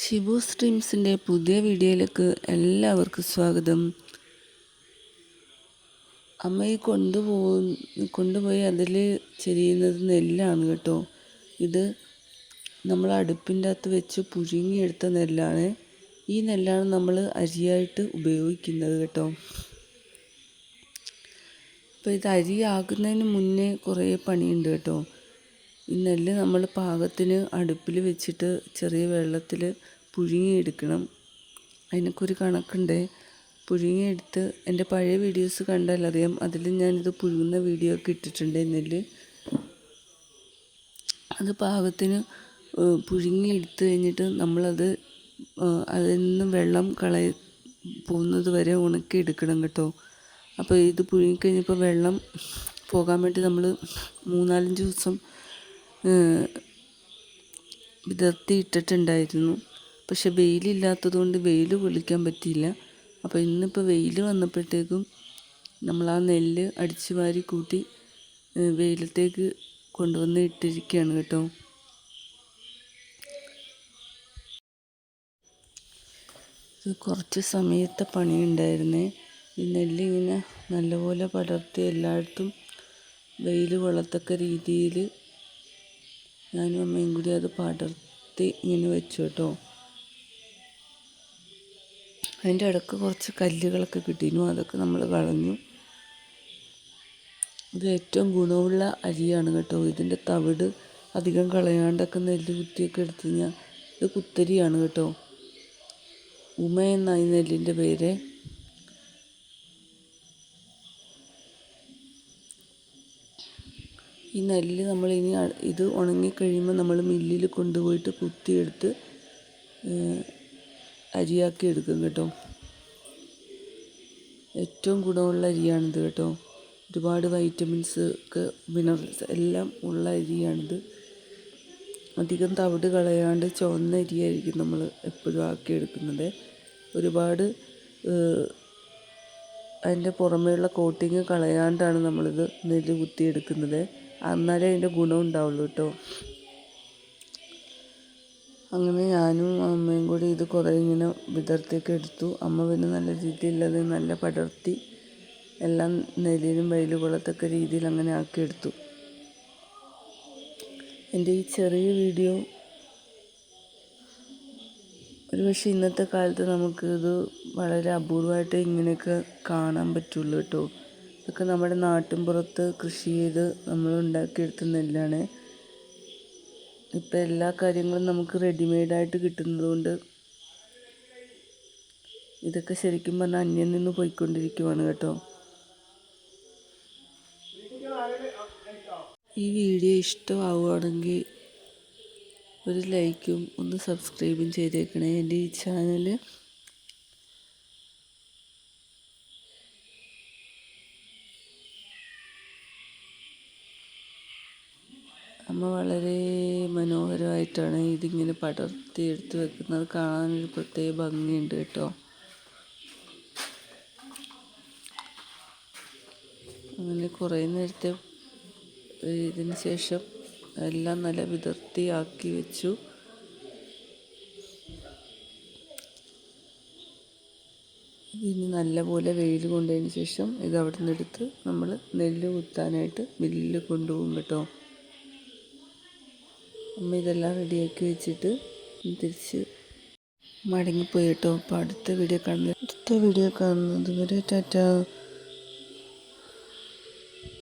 ഷിബു സ്ട്രീംസിൻ്റെ പുതിയ വീഡിയോയിലേക്ക് എല്ലാവർക്കും സ്വാഗതം. അമ്മയെ കൊണ്ടുപോയി അതിൽ ചെരിയുന്നത് നെല്ലാണ് കേട്ടോ. ഇത് നമ്മൾ അടുപ്പിൻ്റെ അകത്ത് വെച്ച് പുഴുങ്ങിയെടുത്ത നെല്ലാണ്. ഈ നെല്ലാണ് നമ്മൾ അരിയായിട്ട് ഉപയോഗിക്കുന്നത് കേട്ടോ. അപ്പോൾ ഇത് അരിയാകുന്നതിന് മുന്നേ കുറേ പണിയുണ്ട് കേട്ടോ. ഈ നെല്ല് നമ്മൾ പാകത്തിന് അടുപ്പിൽ വെച്ചിട്ട് ചെറിയ വെള്ളത്തിൽ പുഴുങ്ങിയെടുക്കണം. അതിനൊക്കെ ഒരു കണക്കുണ്ട്. പുഴുങ്ങിയെടുത്ത് എൻ്റെ പഴയ വീഡിയോസ് കണ്ടാൽ അറിയാം, അതിൽ ഞാനിത് പുഴുങ്ങുന്ന വീഡിയോ ഒക്കെ ഇട്ടിട്ടുണ്ട്. നെല്ല് അത് പാകത്തിന് പുഴുങ്ങിയെടുത്ത് കഴിഞ്ഞിട്ട് നമ്മളത് അതിൽ നിന്ന് വെള്ളം പോകുന്നത് വരെ ഉണക്കിയെടുക്കണം കേട്ടോ. അപ്പോൾ ഇത് പുഴുങ്ങിക്കഴിഞ്ഞപ്പോൾ വെള്ളം പോകാൻ വേണ്ടി നമ്മൾ 3-4 ദിവസം വിതർത്തി ഇട്ടിട്ടുണ്ടായിരുന്നു. പക്ഷെ വെയിലില്ലാത്തത് കൊണ്ട് വെയിൽ കൊള്ളിക്കാൻ പറ്റിയില്ല. അപ്പോൾ ഇന്നിപ്പോൾ വെയിൽ വന്നപ്പോഴത്തേക്കും നമ്മൾ ആ നെല്ല് അടിച്ചു വാരി കൂട്ടി വെയിലത്തേക്ക് കൊണ്ടുവന്ന് ഇട്ടിരിക്കുകയാണ് കേട്ടോ. ഇത് കുറച്ച് സമയത്തെ പണിയുണ്ടായിരുന്നേ. ഈ നെല്ലിങ്ങനെ നല്ലപോലെ പടർത്തി എല്ലായിടത്തും വെയിൽ കൊള്ളത്തക്ക രീതിയിൽ ഞാനും അമ്മയും കൂടി അത് പടർത്തി ഇങ്ങനെ വെച്ചു കേട്ടോ. അതിൻ്റെ ഇടയ്ക്ക് കുറച്ച് കല്ലുകളൊക്കെ കിട്ടിയിരുന്നു, അതൊക്കെ നമ്മൾ കളഞ്ഞു. ഇത് ഏറ്റവും ഗുണമുള്ള അരിയാണ് കേട്ടോ. ഇതിൻ്റെ തവിട് അധികം കളയാണ്ടൊക്കെ നെല്ല് കുത്തിയൊക്കെ എടുത്തു കഴിഞ്ഞാൽ ഇത് കുത്തരിയാണ് കേട്ടോ. ഉമ എന്നായി നെല്ലിൻ്റെ പേര്. ഈ നെല്ല് നമ്മളിനി ഇത് ഉണങ്ങിക്കഴിയുമ്പോൾ നമ്മൾ മില്ലിൽ കൊണ്ടുപോയിട്ട് കുത്തിയെടുത്ത് അരിയാക്കി എടുക്കും കേട്ടോ. ഏറ്റവും ഗുണമുള്ള അരിയാണിത് കേട്ടോ. ഒരുപാട് വൈറ്റമിൻസ് ഒക്കെ മിനറൽസ് എല്ലാം ഉള്ള അരിയാണിത്. അധികം തവിട് കളയാണ്ട് ചുവന്ന അരിയായിരിക്കും നമ്മൾ എപ്പോഴും ആക്കിയെടുക്കുന്നത്. ഒരുപാട് അതിൻ്റെ പുറമേയുള്ള കോട്ടിങ് കളയാണ്ടാണ് നമ്മളിത് നെല്ല് കുത്തിയെടുക്കുന്നത്. എന്നാലേ അതിൻ്റെ ഗുണം ഉണ്ടാവുള്ളൂ കേട്ടോ. അങ്ങനെ ഞാനും അമ്മയും കൂടി ഇത് കുറേ ഇങ്ങനെ വിതർത്തിയൊക്കെ എടുത്തു. അമ്മ പിന്നെ നല്ല രീതിയിൽ അത് നല്ല പടർത്തി എല്ലാം നെല്ലിനും വെയിൽ കൊള്ളത്തക്ക രീതിയിൽ അങ്ങനെ ആക്കിയെടുത്തു. എൻ്റെ ഈ ചെറിയ വീഡിയോ ഒരുപക്ഷെ ഇന്നത്തെ കാലത്ത് നമുക്കിത് വളരെ അപൂർവമായിട്ട് ഇങ്ങനെയൊക്കെ കാണാൻ പറ്റുള്ളൂ കേട്ടോ. ഇതൊക്കെ നമ്മുടെ നാട്ടിൻപുറത്ത് കൃഷി ചെയ്ത് നമ്മൾ ഉണ്ടാക്കിയെടുത്ത നെല്ലാണ്. ഇപ്പം എല്ലാ കാര്യങ്ങളും നമുക്ക് റെഡിമെയ്ഡായിട്ട് കിട്ടുന്നത് കൊണ്ട് ഇതൊക്കെ ശരിക്കും പറഞ്ഞാൽ അന്യം നിന്ന് പോയിക്കൊണ്ടിരിക്കുവാണ് കേട്ടോ. ഈ വീഡിയോ ഇഷ്ടമാവുകയാണെങ്കിൽ ഒരു ലൈക്കും ഒന്ന് സബ്സ്ക്രൈബും ചെയ്തേക്കണേ എൻ്റെ ഈ ചാനൽ. അമ്മ വളരെ മനോഹരമായിട്ടാണ് ഇതിങ്ങനെ പടർത്തി എടുത്ത് വെക്കുന്നത്. കാണാനൊരു പ്രത്യേക ഭംഗിയുണ്ട് കേട്ടോ. അങ്ങനെ കുറേ നേരത്തെ ഇതിന് ശേഷം എല്ലാം നല്ല വിതർത്തിയാക്കി വെച്ചു. ഇതിന് നല്ലപോലെ വെയിൽ കൊണ്ടതിന് ശേഷം ഇത് അവിടെ നിന്ന് എടുത്ത് നമ്മൾ നെല്ല് കുത്താനായിട്ട് മില്ലിൽ കൊണ്ടുപോകും കേട്ടോ. അമ്മ ഇതെല്ലാം റെഡിയാക്കി വെച്ചിട്ട് തിരിച്ച് മടങ്ങിപ്പോയി കേട്ടോ. അപ്പോൾ അടുത്ത വീഡിയോ കാണുന്നത് വരെ ടാറ്റാ.